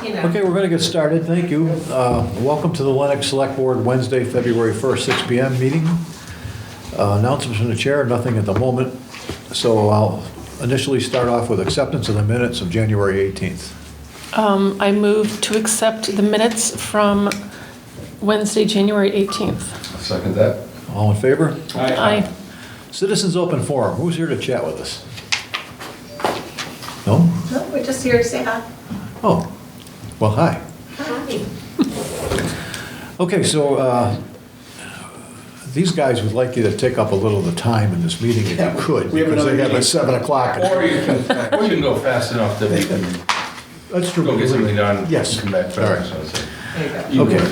Okay, we're going to get started. Thank you. Welcome to the Lenox Selectboard Wednesday, February 1st, 6 p.m. meeting. Announcements from the chair, nothing at the moment. So I'll initially start off with acceptance of the minutes of January 18th. I move to accept the minutes from Wednesday, January 18th. I'll second that. All in favor? Aye. Citizens Open Forum. Who's here to chat with us? No? No, we're just here to say hi. Oh, well, hi. Hi. Okay, so these guys would like you to take up a little of the time in this meeting if you could, We have because they another have at meeting. 7 o'clock. Or you can go fast enough that we can That's true. go get something done. Yes. And come back All right. fast. So There you go. Okay.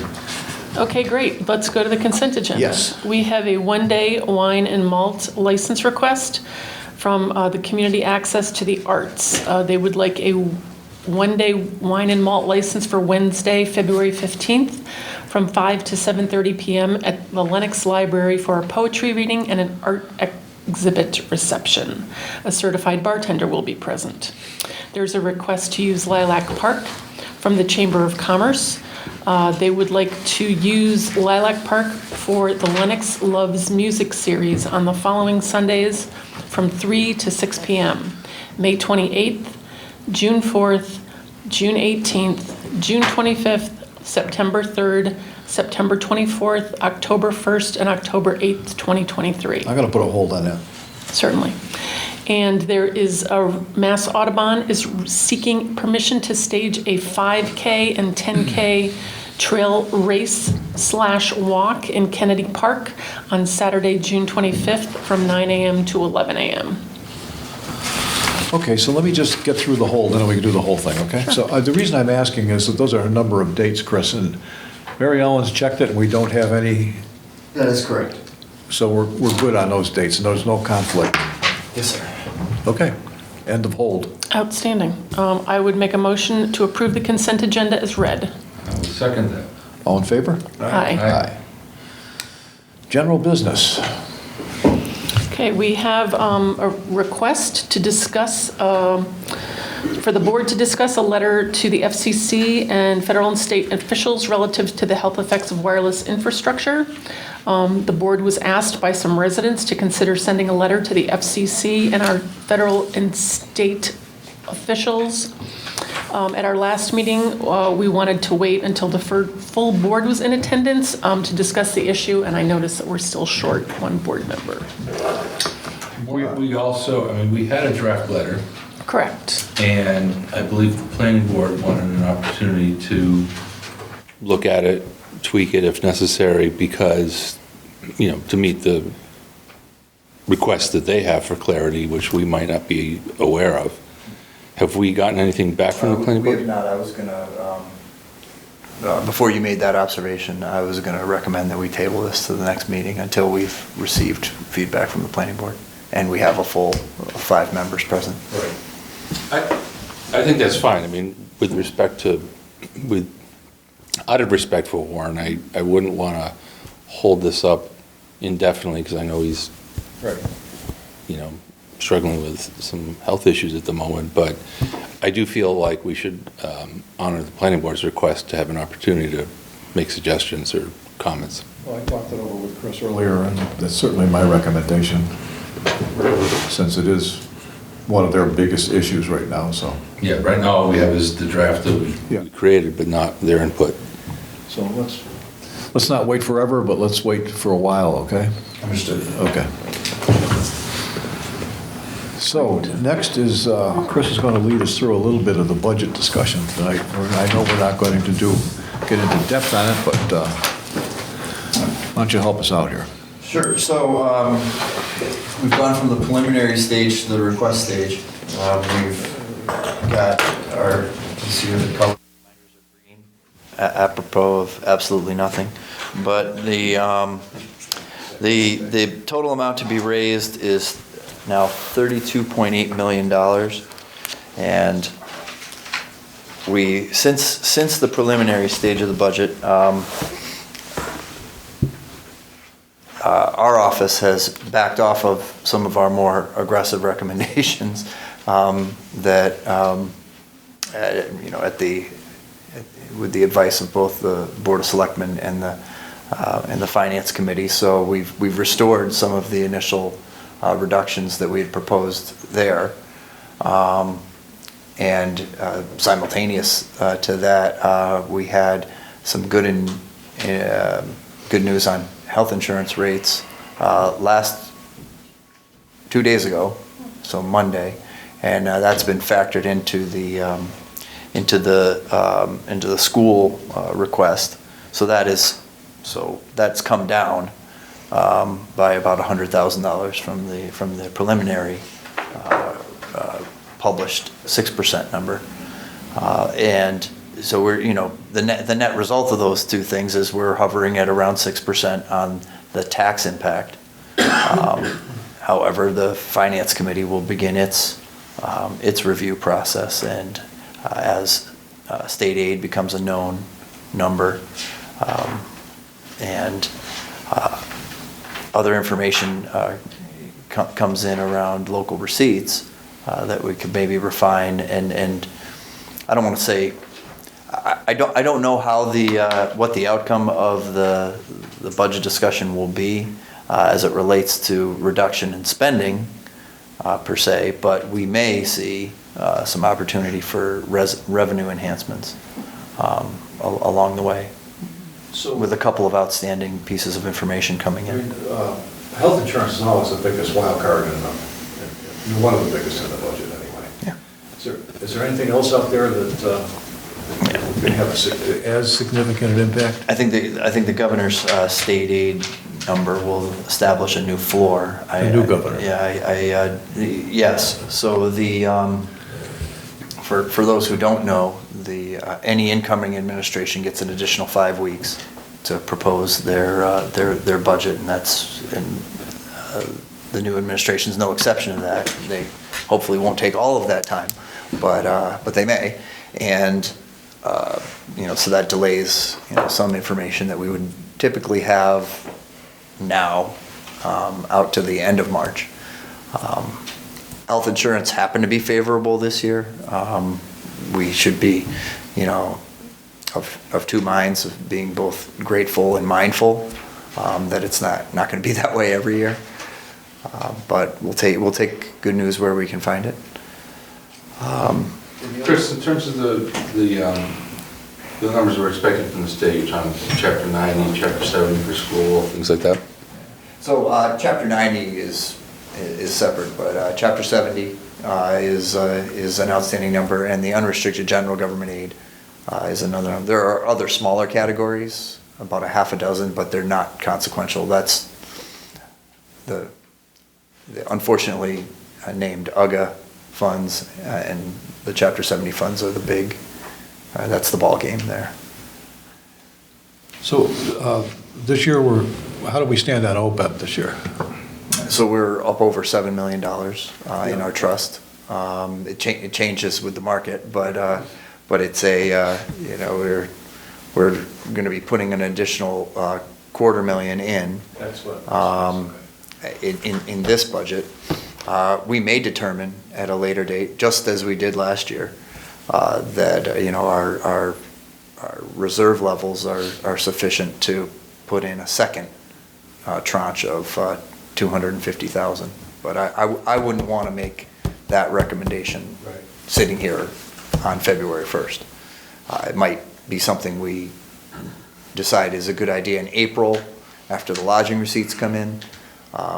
Okay, great. Let's go to the consent agenda. Yes. We have a one-day wine and malt license request from the Community Access to the Arts. They would like a one-day wine and malt license for Wednesday, February 15th, from 5 to 7:30 p.m. at the Lenox Library for a poetry reading and an art exhibit reception. A certified bartender will be present. There's a request to use Lilac Park from the Chamber of Commerce. They would like to use Lilac Park for the Lenox Loves Music series on the following Sundays from 3 to 6 p.m. May 28th, June 4th, June 18th, June 25th, September 3rd, September 24th, October 1st, and October 8th, 2023. I'm going to put a hold on that. Certainly. And there is a Mass Audubon is seeking permission to stage a 5K and 10K trail race/walk in Kennedy Park on Saturday, June 25th from 9 a.m. to 11 a.m. Okay, so let me just get through the whole, then we can do the whole thing, okay? So the reason I'm asking is that those are a number of dates, Chris, and Mary Ellen's checked it, and we don't have any, That is correct. so we're good on those dates, and there's no conflict. Yes, sir. Okay, end of hold. Outstanding. I would make a motion to approve the consent agenda as read. I will second that. All in favor? Aye. Aye. General business. Okay, we have a request to discuss, for the board to discuss a letter to the FCC and federal and state officials relative to the health effects of wireless infrastructure. The board was asked by some residents to consider sending a letter to the FCC and our federal and state officials. At our last meeting, we wanted to wait until the full board was in attendance to discuss the issue, and I noticed that we're still short one board member. We also, we had a draft letter, Correct. and I believe the planning board wanted an opportunity to look at it, tweak it if necessary, because, to meet the requests that they have for clarity, which we might not be aware of. Have we gotten anything back from the planning We have board? not. I was gonna, before you made that observation, I was gonna recommend that we table this to the next meeting until we've received feedback from the planning board, and we have a full 5 members present. I think that's fine. With out of respect for Warren, I wouldn't want to hold this up indefinitely, because I know he's, struggling with some health issues at the moment, but I do feel like we should honor the planning board's request to have an opportunity to make suggestions or comments. Well, I talked it over with Chris earlier, and that's certainly my recommendation, since it is one of their biggest issues right now, so. Yeah, right now all we have is the draft that we created, but not their input. So let's not wait forever, but let's wait for a while, okay? Understood. Okay. So next is, Chris is going to lead us through a little bit of the budget discussion tonight. I know we're not going to get into depth on it, but why don't you help us out here? Sure. So we've gone from the preliminary stage to the request stage. We've got our, you see the color reminders are green, apropos of absolutely nothing. But the total amount to be raised is now $32.8 million, and we since the preliminary stage of the budget, our office has backed off of some of our more aggressive recommendations that at the with the advice of both the Board of Selectmen and the Finance Committee. So we've restored some of the initial reductions that we had proposed there. And simultaneous to that, we had some good news on health insurance rates last 2 days ago, so Monday, and that's been factored into the school request. So that's come down by about $100,000 from the preliminary published 6% number, and so we're, the net result of those two things is we're hovering at around 6% on the tax impact. However, the Finance Committee will begin its review process, and as state aid becomes a known number, and other information comes in around local receipts, that we could maybe refine, and I don't want to say, I don't know how what the outcome of the budget discussion will be as it relates to reduction in spending per se, but we may see some opportunity for revenue enhancements along the way, with a couple of outstanding pieces of information coming in. Health insurance is always the biggest wild card one of the biggest in the budget anyway. Yeah. Is there anything else out there that may have as significant an impact? I think the governor's state aid number will establish a new floor. A new governor. Yeah, yes. So for those who don't know, any incoming administration gets an additional 5 weeks to propose their budget, and the new administration's no exception to that. They hopefully won't take all of that time, but they may, and so that delays some information that we would typically have now out to the end of March. Health insurance happened to be favorable this year. We should be, of two minds, of being both grateful and mindful that it's not going to be that way every year. But we'll take good news where we can find it. Chris, in terms of the numbers we're expecting from the state, on Chapter 90, Chapter 70 for school, things like that? So Chapter 90 is separate, but Chapter 70 is an outstanding number, and the unrestricted general government aid is another number. There are other smaller categories, about a half a dozen, but they're not consequential. That's the unfortunately named UGA funds, and the Chapter 70 funds are the big, that's the ball game there. So this year, how do we stand on OPEB this year? So we're up over $7 million in our trust. It changes with the market, but it's we're going to be putting an additional $250,000 in. That's what. In this budget. We may determine at a later date, just as we did last year, that our reserve levels are sufficient to put in a second tranche of $250,000. But I wouldn't want to make that recommendation sitting here on February 1st. It might be something we decide is a good idea in April after the lodging receipts come in.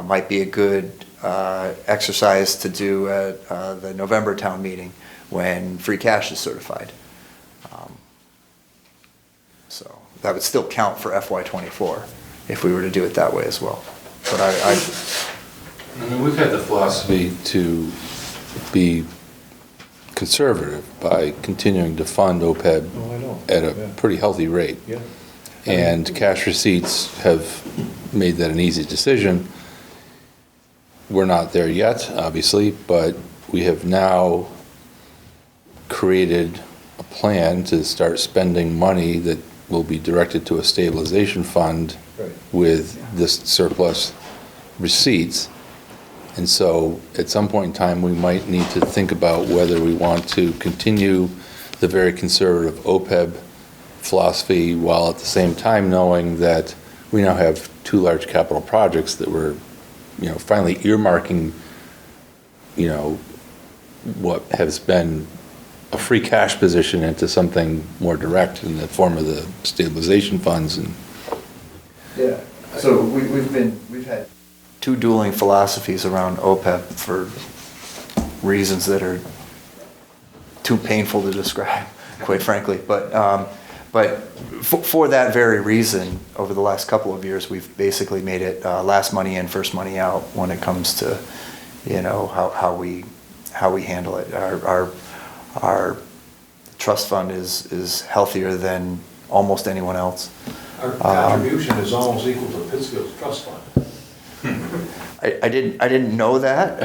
Might be a good exercise to do at the November town meeting when free cash is certified. So that would still count for FY24 if we were to do it that way as well. But I mean, we've had the philosophy to be conservative by continuing to fund OPEB at a pretty healthy rate. Yeah. And cash receipts have made that an easy decision. We're not there yet, obviously, but we have now created a plan to start spending money that will be directed to a stabilization fund with this surplus receipts. And so at some point in time, we might need to think about whether we want to continue the very conservative OPEB philosophy, while at the same time knowing that we now have two large capital projects that we're, finally earmarking, what has been a free cash position into something more direct in the form of the stabilization funds. And Yeah, so we've had two dueling philosophies around OPEB for reasons that are too painful to describe, quite frankly. But for that very reason, over the last couple of years, we've basically made it last money in, first money out when it comes to, how we handle it. Our trust fund is healthier than almost anyone else. Our contribution is almost equal to Pittsfield's trust fund. I didn't know that,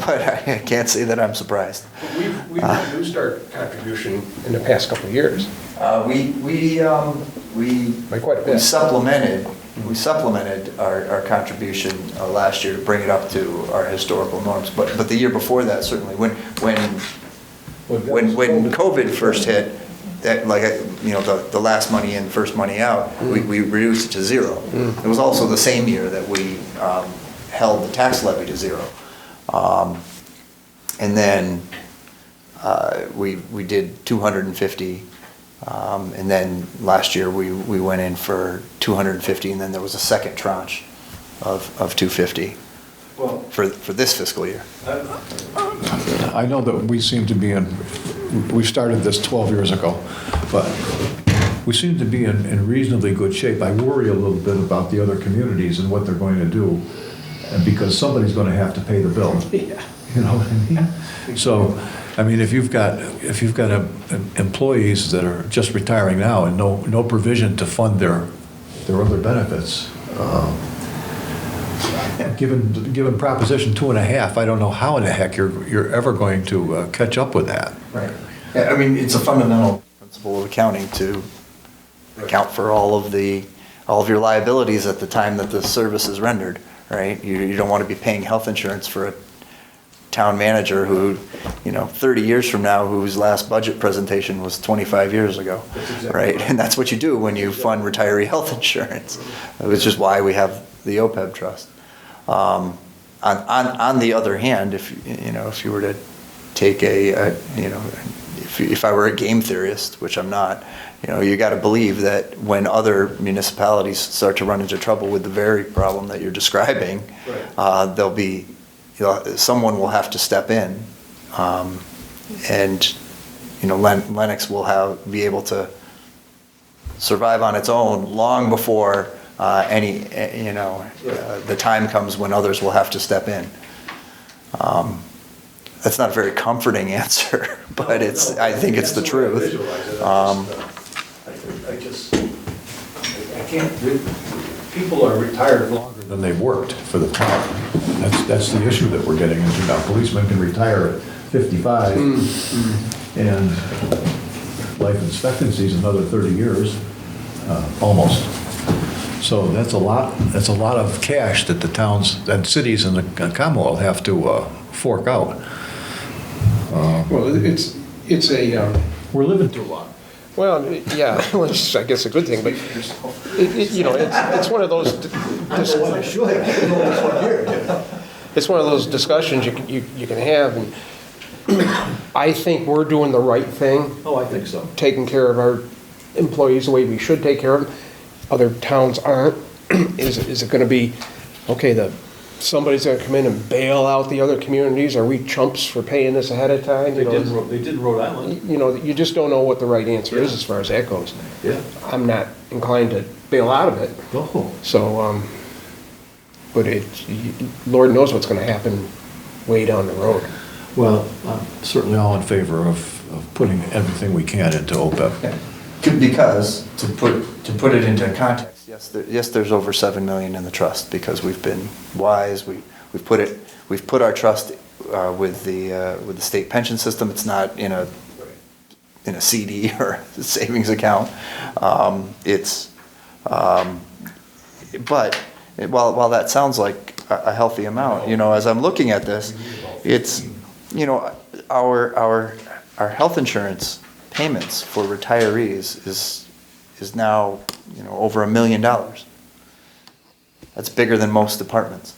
but I can't say that I'm surprised. We've reduced our contribution in the past couple of years. By quite a bit. We supplemented our contribution last year to bring it up to our historical norms. But the year before that, certainly, when COVID first hit, that the last money in, first money out, we reduced it to zero. It was also the same year that we held the tax levy to zero. And then we did 250, and then last year we went in for 250, and then there was a second tranche of 250 for this fiscal year. I know that we seem to be we started this 12 years ago, but we seem to be in reasonably good shape. I worry a little bit about the other communities and what they're going to do, because somebody's going to have to pay the bill. Yeah. You know what I mean? So, I mean, if you've got employees that are just retiring now and no provision to fund their other benefits, given Proposition 2.5, I don't know how in the heck you're ever going to catch up with that. Right. Yeah, I mean, it's a fundamental principle of accounting to account for all of your liabilities at the time that the service is rendered, right? You don't want to be paying health insurance for a town manager who, 30 years from now, whose last budget presentation was 25 years ago, right? And that's what you do when you fund retiree health insurance, which is why we have the OPEB trust. On the other hand, if you were to take if I were a game theorist, which I'm not, you got to believe that when other municipalities start to run into trouble with the very problem that you're describing, there'll be, someone will have to step in, and Lenox will be able to survive on its own long before the time comes when others will have to step in. That's not a very comforting answer, but I think it's the truth. I can't. People are retired longer than they've worked for the town. That's the issue that we're getting into now. Policemen can retire at 55, and life expectancy is another 30 years, almost. So that's a lot. That's a lot of cash that the towns and cities in the Commonwealth have to fork out. Well, it's a. We're living too long. Well, yeah, which I guess a good thing, but it's one of those. It's one of those discussions you can have, and I think we're doing the right thing. Oh, I think so. Taking care of our employees the way we should take care of them. Other towns aren't. Is it going to be okay? Somebody's going to come in and bail out the other communities? Are we chumps for paying this ahead of time? They did in Rhode Island. You just don't know what the right answer is as far as that goes. Yeah. I'm not inclined to bail out of it. Oh. So, but Lord knows what's going to happen way down the road. Well, I'm certainly all in favor of putting everything we can into OPEB. Because to put it into context, yes, there's over $7 million in the trust because we've been wise. We've put our trust with the state pension system. It's not in a CD or a savings account. But while that sounds like a healthy amount, as I'm looking at this, it's our health insurance payments for retirees is now, over $1 million. That's bigger than most departments,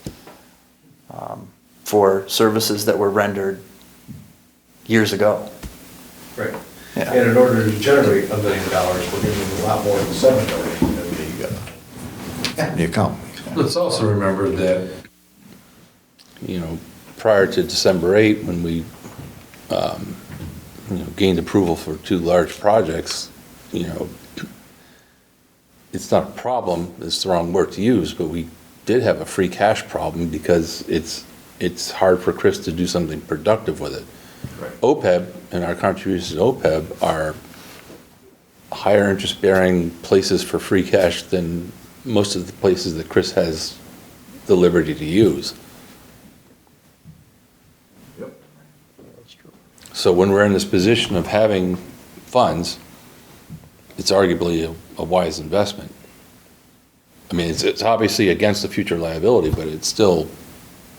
for services that were rendered years ago. Right. Yeah. And in order to generate $1 million, we're going to need a lot more than $7 million. The account. Let's also remember that, prior to December 8, when we, gained approval for 2 large projects, it's not a problem, it's the wrong word to use, but we did have a free cash problem because it's hard for Chris to do something productive with it. Right. OPEB and our contributions to OPEB are higher interest-bearing places for free cash than most of the places that Chris has the liberty to use. Yep. That's true. So when we're in this position of having funds, it's arguably a wise investment. I mean, it's obviously against the future liability, but it's still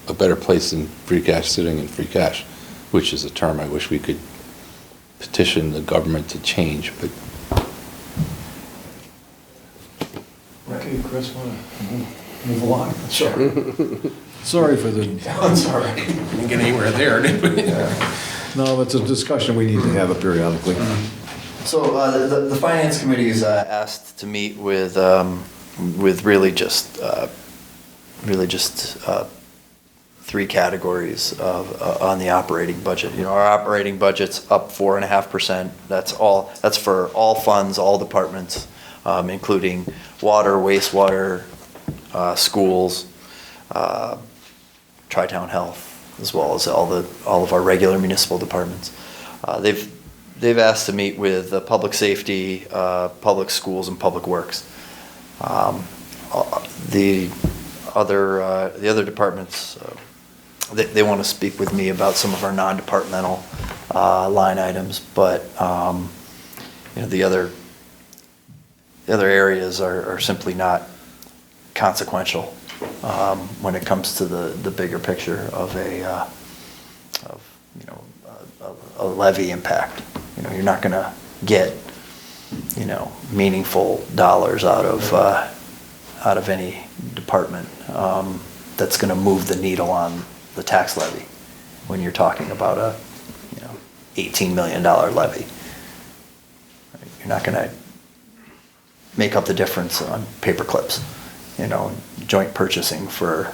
a better place than free cash sitting in free cash, which is a term I wish we could petition the government to change, but. Okay, Chris, want to move along? Sure. Sorry for the, That's all right. Didn't get anywhere there, did we? no, it's a discussion we need to have periodically. So the finance committee is asked to meet with really just 3 categories on the operating budget. Our operating budget's up 4.5%. That's for all funds, all departments, including water, wastewater, schools, Tri-Town Health, as well as all of our regular municipal departments. They've asked to meet with public safety, public schools, and public works. The other departments, they want to speak with me about some of our non-departmental line items, but the other areas are simply not consequential when it comes to the bigger picture of a levy impact. You're not going to get meaningful dollars out of any department that's going to move the needle on the tax levy when you're talking about a $18 million levy. You're not going to make up the difference on paper clips, joint purchasing for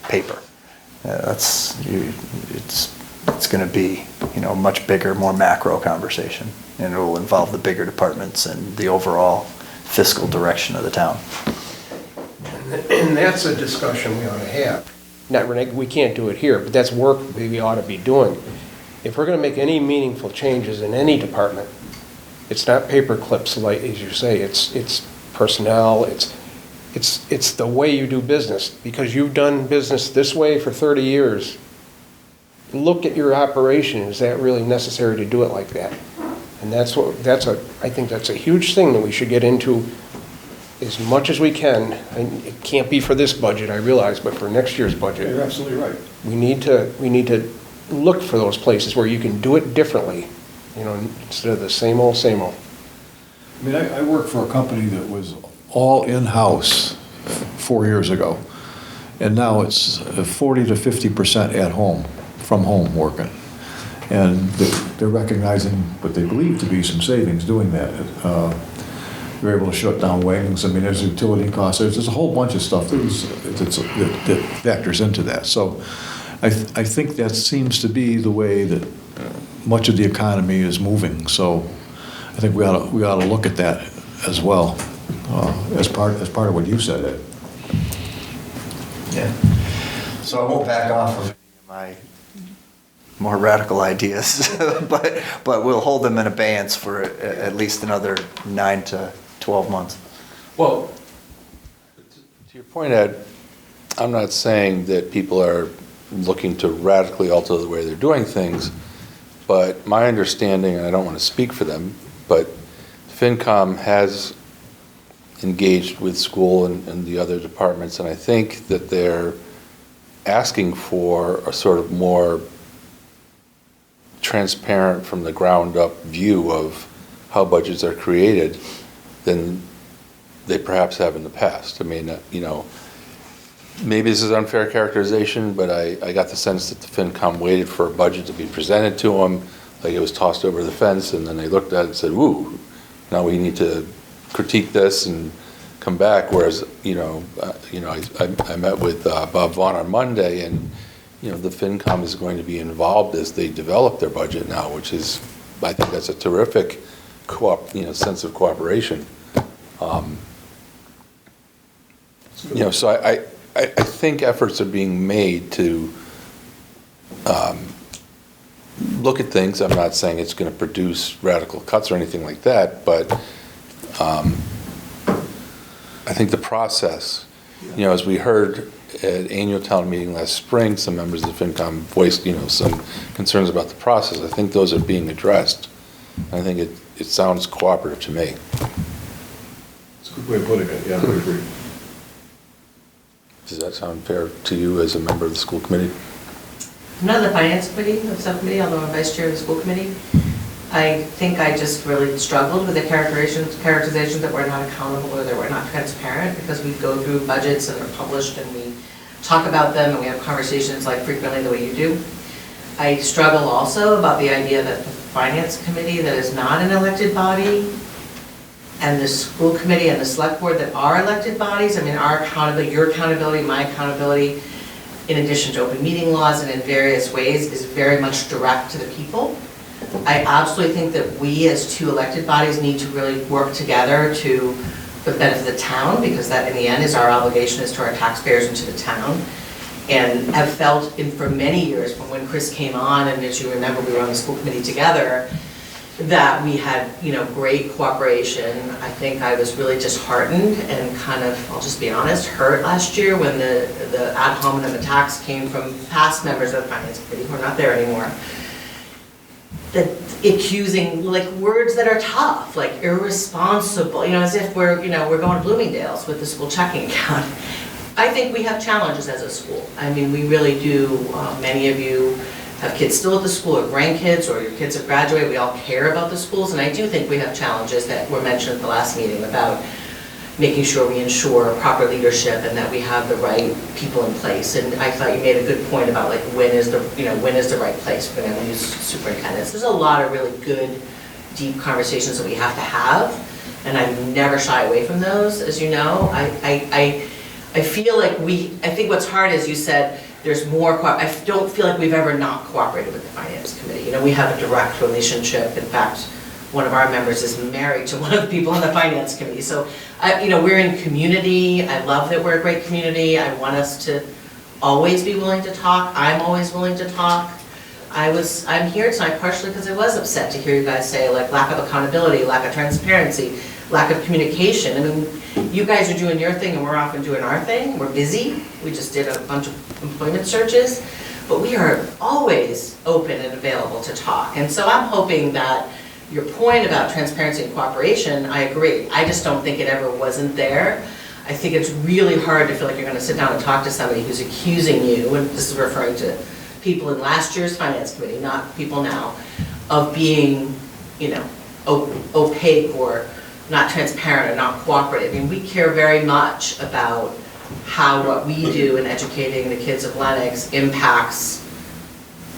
paper. It's going to be a much bigger, more macro conversation, and it will involve the bigger departments and the overall fiscal direction of the town. And that's a discussion we ought to have. We can't do it here, but that's work we ought to be doing. If we're going to make any meaningful changes in any department, it's not paper clips, like as you say. It's personnel. It's the way you do business. Because you've done business this way for 30 years. Look at your operation. Is that really necessary to do it like that? And I think that's a huge thing that we should get into as much as we can. And it can't be for this budget, I realize, but for next year's budget. You're absolutely right. We need to look for those places where you can do it differently, instead of the same old, same old. I mean, I worked for a company that was all in-house 4 years ago, and now it's 40 to 50% at home, from home working. And they're recognizing what they believe to be some savings doing that. They're able to shut down wings. I mean, there's utility costs. There's a whole bunch of stuff that factors into that. So I think that seems to be the way that much of the economy is moving. So I think we ought to look at that as well, as part of what you said, Ed. Yeah. So I won't back off of my more radical ideas, but we'll hold them in abeyance for at least another 9 to 12 months. Well, to your point, Ed, I'm not saying that people are looking to radically alter the way they're doing things, but my understanding, and I don't want to speak for them, but FinCom has engaged with school and the other departments, and I think that they're asking for a sort of more transparent from the ground up view of how budgets are created than they perhaps have in the past. I mean, maybe this is unfair characterization, but I got the sense that the FinCom waited for a budget to be presented to them, like it was tossed over the fence, and then they looked at it and said, "Ooh, now we need to critique this and come back." Whereas, I met with Bob Vaughn on Monday, and the FinCom is going to be involved as they develop their budget now, which is, I think that's a terrific sense of cooperation. So I think efforts are being made to look at things. I'm not saying it's going to produce radical cuts or anything like that, but I think the process, as we heard at annual town meeting last spring, some members of the FinCom voiced, some concerns about the process. I think those are being addressed. I think it sounds cooperative to me. It's a good way of putting it, yeah, I agree. Does that sound fair to you as a member of the school committee? I'm not on the finance committee, the subcommittee, although I'm vice chair of the school committee. I think I just really struggled with the characterization that we're not accountable or that we're not transparent, because we go through budgets and they're published and we talk about them and we have conversations like frequently the way you do. I struggle also about the idea that the finance committee that is not an elected body and the school committee and the select board that are elected bodies, I mean, our accountability, your accountability, my accountability, in addition to open meeting laws and in various ways, is very much direct to the people. I absolutely think that we as two elected bodies need to really work together for the benefit of the town, because that in the end is our obligation is to our taxpayers and to the town. And have felt for many years, from when Chris came on, and as you remember, we were on the school committee together, that we had, great cooperation. I think I was really disheartened and kind of, I'll just be honest, hurt last year when the ad hominem attacks came from past members of the finance committee who are not there anymore. That accusing, words that are tough, like irresponsible, as if we're going to Bloomingdale's with the school checking account. I think we have challenges as a school. I mean, we really do. Many of you have kids still at the school, or grandkids, or your kids have graduated. We all care about the schools, and I do think we have challenges that were mentioned at the last meeting about making sure we ensure proper leadership and that we have the right people in place. And I thought you made a good point about when is the right place for them to use superintendents. There's a lot of really good, deep conversations that we have to have, and I never shy away from those, as you know. I feel like I think what's hard is you said there's more, I don't feel like we've ever not cooperated with the finance committee. We have a direct relationship. In fact, one of our members is married to one of the people on the finance committee. So, we're in community. I love that we're a great community. I want us to always be willing to talk. I'm always willing to talk. I'm here tonight partially because I was upset to hear you guys say lack of accountability, lack of transparency, lack of communication. I mean, you guys are doing your thing and we're often doing our thing. We're busy. We just did a bunch of employment searches, but we are always open and available to talk. And so I'm hoping that your point about transparency and cooperation, I agree. I just don't think it ever wasn't there. I think it's really hard to feel like you're going to sit down and talk to somebody who's accusing you, and this is referring to people in last year's finance committee, not people now, of being, opaque or not transparent or not cooperative. I mean, we care very much about how what we do in educating the kids of Lenox impacts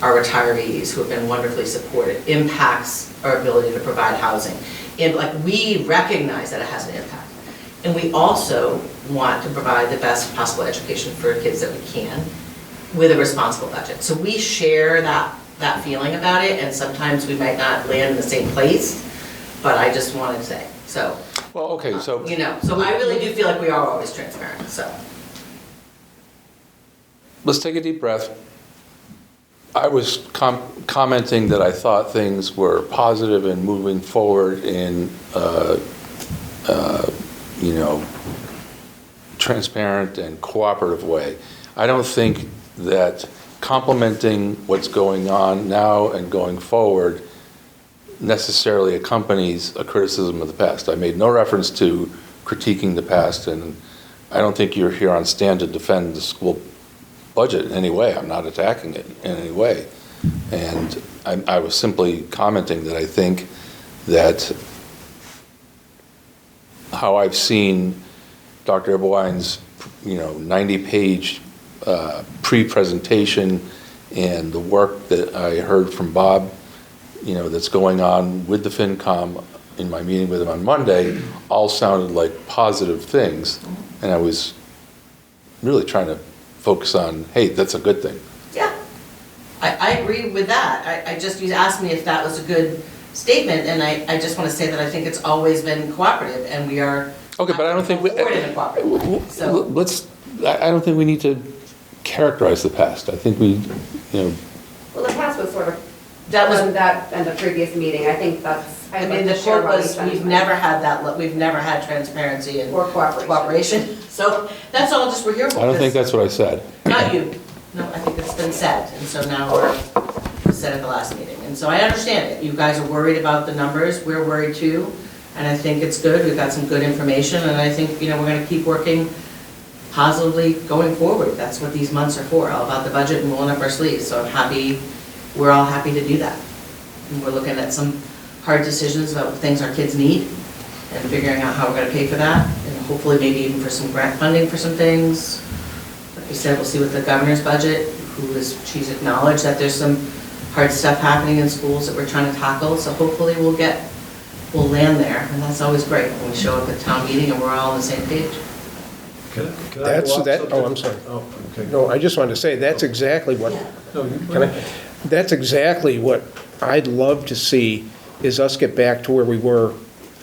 our retirees who have been wonderfully supported, impacts our ability to provide housing. And we recognize that it has an impact. And we also want to provide the best possible education for kids that we can with a responsible budget. So we share that feeling about it, and sometimes we might not land in the same place, but I just wanted to say, so. Well, okay, so. So I really do feel like we are always transparent, so. Let's take a deep breath. I was commenting that I thought things were positive and moving forward in, transparent and cooperative way. I don't think that complimenting what's going on now and going forward necessarily accompanies a criticism of the past. I made no reference to critiquing the past, and I don't think you're here on stand to defend the school budget in any way. I'm not attacking it in any way. And I was simply commenting that I think that how I've seen Dr. Eberwein's, 90-page pre-presentation and the work that I heard from Bob, that's going on with the FinCom in my meeting with him on Monday, all sounded like positive things. And I was really trying to focus on, hey, that's a good thing. Yeah, I agree with that. You asked me if that was a good statement, and I just want to say that I think it's always been cooperative, and we are. Okay, but I don't think we. Forward in a cooperative way, so. I don't think we need to characterize the past. I think we, Well, the past was sort of, That was- on that, and the previous meeting, I think that's, I I'd mean, like the to share quote was, Ronnie's we've sentiment. never had that, we've never had transparency and Or cooperation. So that's all just we're here for. I don't think that's what I said. Not you. No, I think it's been said, and so now we're said at the last meeting. And so I understand it. You guys are worried about the numbers. We're worried too. And I think it's good. We've got some good information, and I think, we're gonna keep working positively going forward. That's what these months are for, all about the budget and rolling up our sleeves. So I'm happy, we're all happy to do that. And we're looking at some hard decisions about things our kids need and figuring out how we're gonna pay for that, and hopefully maybe even for some grant funding for some things. Like we said, we'll see with the governor's budget, she's acknowledged that there's some hard stuff happening in schools that we're trying to tackle, so hopefully we'll land there, and that's always great when we show up at town meeting and we're all on the same page. Can I That's, go off that, subject? I'm sorry. Oh, okay. No, I just wanted to say, that's exactly what, No, you- can I, that's exactly what I'd love to see, is us get back to where we were a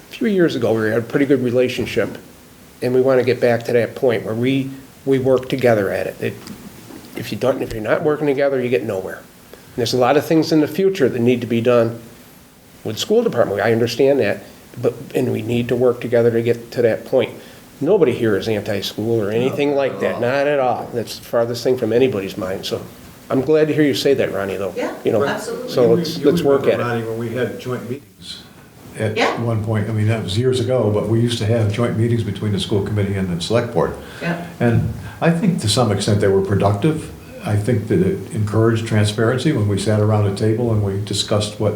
few years ago. We had a pretty good relationship, and we want to get back to that point where we work together at it. If you're not working together, you get nowhere. And there's a lot of things in the future that need to be done with the school department. I understand that, and we need to work together to get to that point. Nobody here is anti-school or anything like that, not at all. That's the farthest thing from anybody's mind, so I'm glad to hear you say that, Ronnie, though. Yeah, absolutely. So let's work at Ronnie, it. when we had joint meetings at Yeah. one point, I mean, that was years ago, but we used to have joint meetings between the school committee and the select board. Yeah. And I think to some extent they were productive. I think that it encouraged transparency when we sat around a table and we discussed what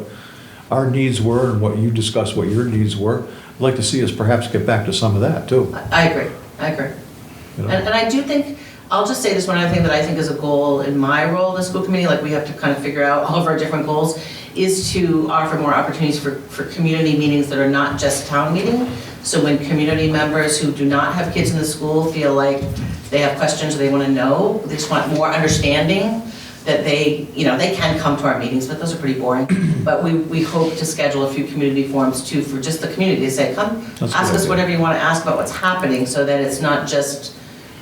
our needs were and what you discussed what your needs were. I'd like to see us perhaps get back to some of that too. I agree. You know? And I do think, I'll just say this one other thing that I think is a goal in my role in the school committee, like we have to kind of figure out all of our different goals, is to offer more opportunities for community meetings that are not just town meeting. So when community members who do not have kids in the school feel like they have questions or they want to know, they just want more understanding, that they can come to our meetings, but those are pretty boring. But we hope to schedule a few community forums too, for just the community to say, come, That's a ask good us idea. whatever you want to ask about what's happening, so that it's not just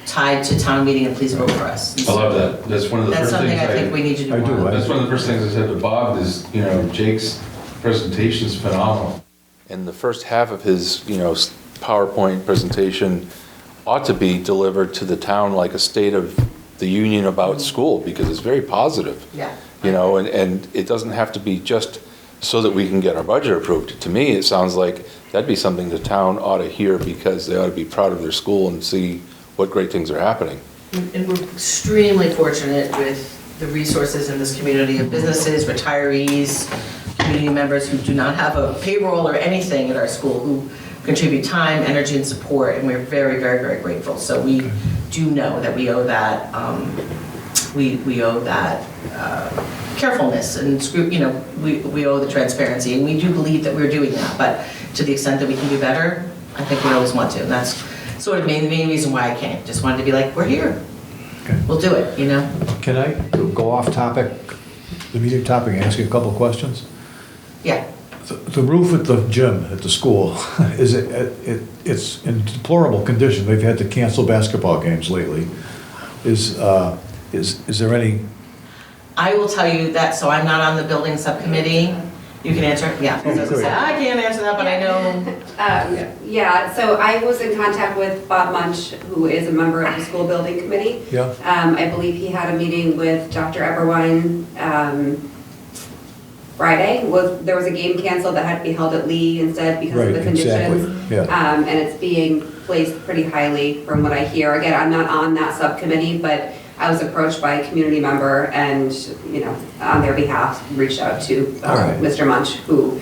tied to town meeting and please vote for us. And I so love that. That's one of the That's first something things I think we need to do I do. more. That's one of the first things I said to Bob is, Jake's presentation is phenomenal. And the first half of his, PowerPoint presentation ought to be delivered to the town like a state of the union about school, because it's very positive. Yeah. And it doesn't have to be just so that we can get our budget approved. To me, it sounds like that'd be something the town ought to hear, because they ought to be proud of their school and see what great things are happening. And we're extremely fortunate with the resources in this community of businesses, retirees, community members who do not have a payroll or anything at our school, who contribute time, energy, and support, and we're very, very, very grateful. So we do know that we owe that, we owe that carefulness and we owe the transparency, and we do believe that we're doing that, but to the extent that we can do better, I think we always want to, and that's sort of the main reason why I came. Just wanted to be like, we're here, Okay. we'll do it, Can I go off topic, the meeting topic, and ask you a couple of questions? Yeah. The roof at the gym at the school, it's in deplorable condition. They've had to cancel basketball games lately. Is there any? I will tell you that, so I'm not on the building subcommittee. You can answer, yeah. Oh, I was gonna good. say, I can't answer that, but I know. Yeah, so I was in contact with Bob Munch, who is a member of the school building committee. Yeah. I believe he had a meeting with Dr. Eberwein Friday. There was a game canceled that had to be held at Lee instead because of the Right, conditions. exactly, yeah. And it's being placed pretty highly from what I hear. Again, I'm not on that subcommittee, but I was approached by a community member and, on their behalf, reached out to All right. Mr. Munch, who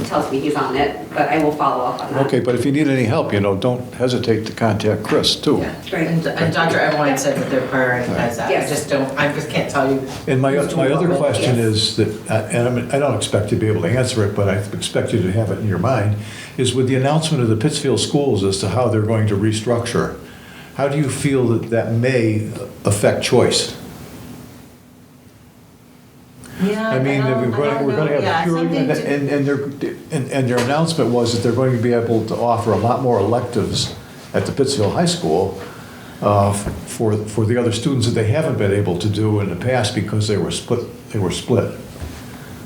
tells me he's on it, but I will follow up on that. Okay, but if you need any help, don't hesitate to contact Chris, too. Yeah. Great. And Dr. Evelyn said that they're prioritizing that. Yes. I just can't tell you. And my who's doing other what. question Yes. is that, I don't expect you to be able to answer it, but I expect you to have it in your mind, is with the announcement of the Pittsfield schools as to how they're going to restructure, how do you feel that may affect choice? Yeah, I mean, we're going to have purely, and their announcement was that they're going to be able to offer a lot more electives at the Pittsfield High School for the other students that they haven't been able to do in the past because they were split.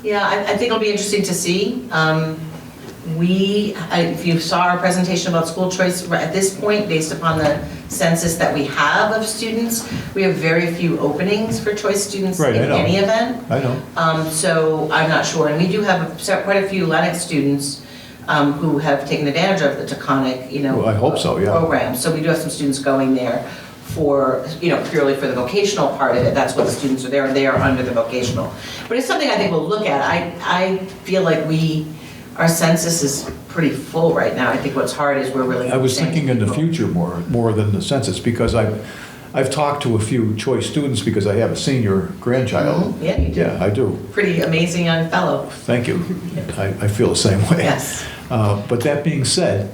Yeah, I think it'll be interesting to see. If you saw our presentation about school choice, at this point, based upon the census that we have of students, we have very few openings for choice students Right, in I know. any event. I know. So I'm not sure. And we do have quite a few Lenox students who have taken advantage of the Taconic, Well, I hope so, yeah. program. So we do have some students going there for, purely for the vocational part of it. That's what the students are there, and they are under the vocational. But it's something I think we'll look at. I feel like our census is pretty full right now. I think what's hard is we're really. I was saying thinking in the people- future more than the census, because I've talked to a few choice students because I have a senior grandchild. Yeah, you do. Yeah, I do. Pretty amazing young fellow. Thank you. I feel the same way. Yes. But that being said,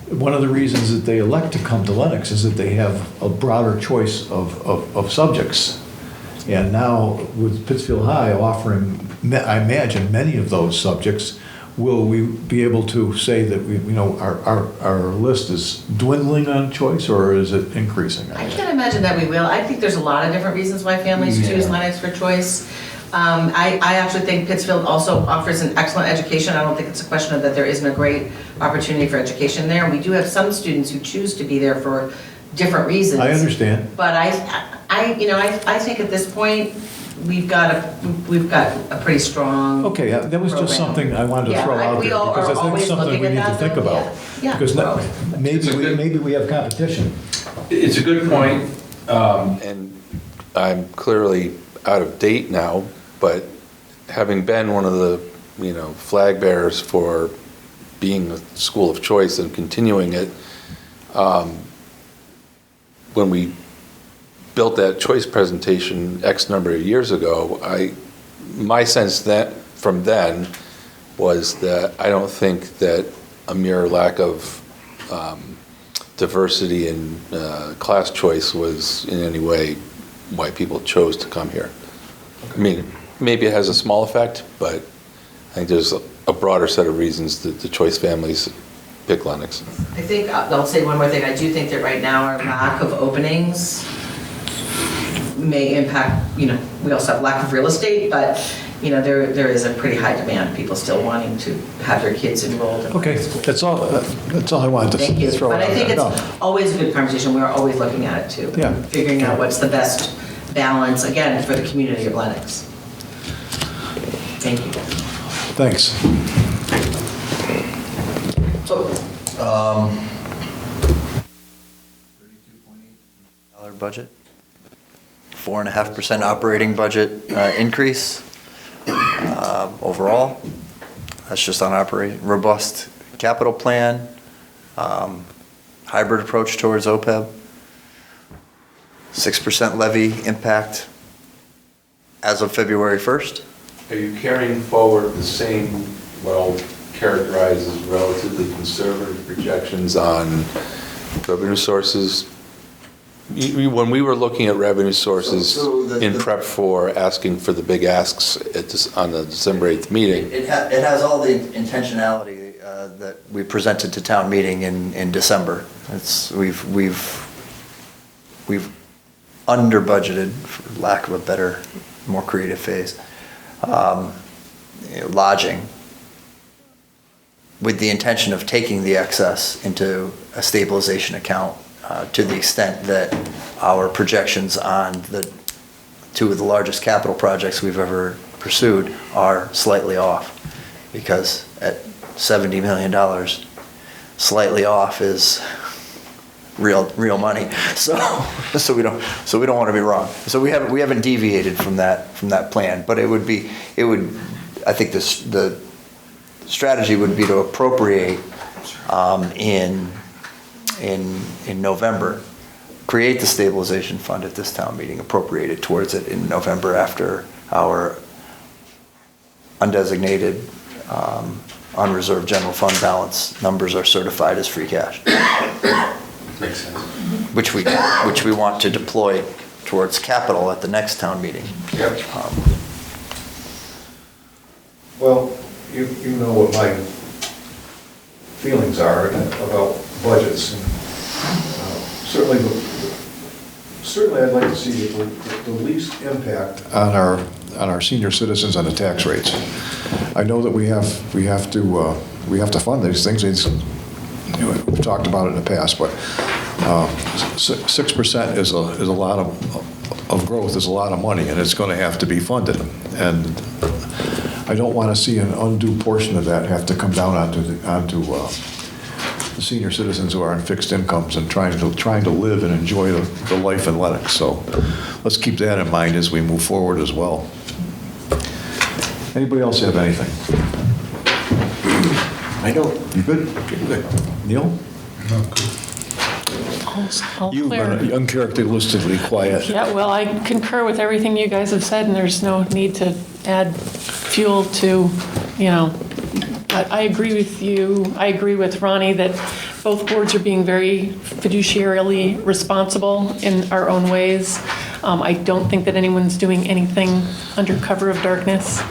one of the reasons that they elect to come to Lenox is that they have a broader choice of subjects. And now with Pittsfield High offering, I imagine, many of those subjects, will we be able to say that our list is dwindling on choice, or is it increasing? I can't imagine that we will. I think there's a lot of different reasons why families choose Lenox for choice. I actually think Pittsfield also offers an excellent education. I don't think it's a question of that there isn't a great opportunity for education there. We do have some students who choose to be there for different reasons. I understand. But I think at this point, we've got a pretty strong. Okay, that was just program. something I wanted to Yeah, throw out we there, all because are I think always something looking we at need to that, think though. about. Yeah, Because we're always- maybe we have competition. It's a good point, and I'm clearly out of date now, but having been one of the, flag bearers for being a school of choice and continuing it, when we built that choice presentation X number of years ago, my sense that from then was that I don't think that a mere lack of diversity in class choice was in any way why people chose to come here. I mean, maybe it has a small effect, but I think there's a broader set of reasons that the choice families pick Lenox. I think, I'll say one more thing, I do think that right now our lack of openings may impact, we also have lack of real estate, but, there is a pretty high demand, people still wanting to have their kids enrolled in Okay, school. that's all I wanted to Thank you, throw out but I think there. it's No. always a good conversation, we're always looking at it too. Yeah. Figuring out what's the best balance, again, for the community of Lenox. Thank you. Thanks. $32.8 budget, 4.5% operating budget increase overall. That's just on operating, robust capital plan, hybrid approach towards OPEB, 6% levy impact as of February 1st. Are you carrying forward the same, what I'll characterize as relatively conservative projections on revenue sources? When we were looking at revenue sources in prep for asking for the big asks on the December 8th meeting. It has all the intentionality that we presented to town meeting in December. We've under budgeted, for lack of a better, more creative phrase, lodging, with the intention of taking the excess into a stabilization account to the extent that our projections on the two of the largest capital projects we've ever pursued are slightly off. Because at $70 million, slightly off is real money. So we don't want to be wrong. So we haven't deviated from that plan, but I think the strategy would be to appropriate in November, create the stabilization fund at this town meeting, appropriate it towards it in November after our undesignated, unreserved general fund balance numbers are certified as free cash. Makes sense. Which we want to deploy towards capital at the next town meeting. Yep. Well, you know what my feelings are about budgets. And, certainly I'd like to see the least impact on our senior citizens on the tax rates. I know that we have to fund these things. We've talked about it in the past, but 6% is a lot of growth, is a lot of money, and it's going to have to be funded. And I don't want to see an undue portion of that have to come down onto the senior citizens who are on fixed incomes and trying to live and enjoy the life in Lenox. So let's keep that in mind as we move forward as well. Anybody else have anything? I don't. You good? Good. Neil? No, good. All You've clear. been uncharacteristically quiet. Yeah, well, I concur with everything you guys have said, and there's no need to add fuel to, I agree with you. I agree with Ronnie that both boards are being very fiduciarily responsible in our own ways. I don't think that anyone's doing anything under cover of darkness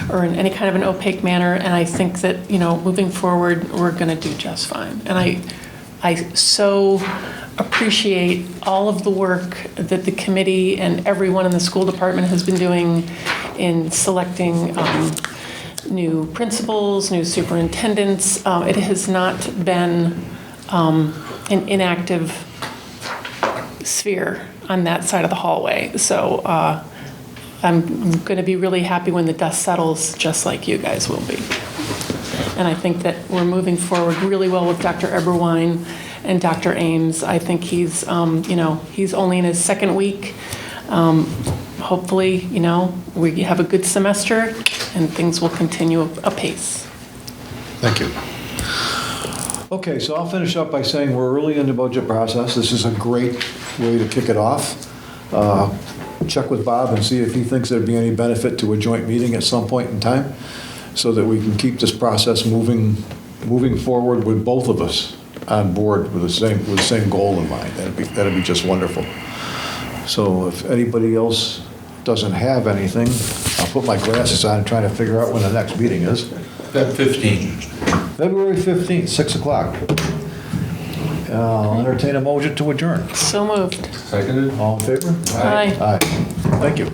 or in any kind of an opaque manner, and I think that, moving forward, we're going to do just fine. And I so appreciate all of the work that the committee and everyone in the school department has been doing in selecting new principals, new superintendents. It has not been an inactive sphere on that side of the hallway. So I'm going to be really happy when the dust settles, just like you guys will be. And I think that we're moving forward really well with Dr. Eberwein and Dr. Ames. I think he's only in his second week. Hopefully, we have a good semester and things will continue apace. Thank you. Okay, so I'll finish up by saying we're early in the budget process. This is a great way to kick it off. Check with Bob and see if he thinks there'd be any benefit to a joint meeting at some point in time so that we can keep this process moving forward with both of us on board with the same goal in mind. That'd be just wonderful. So if anybody else doesn't have anything, I'll put my glasses on and try to figure out when the next meeting is. Feb 15. February 15th, 6 o'clock. I'll entertain a motion to adjourn. So moved. Seconded? All in favor? Aye. Aye. Thank you.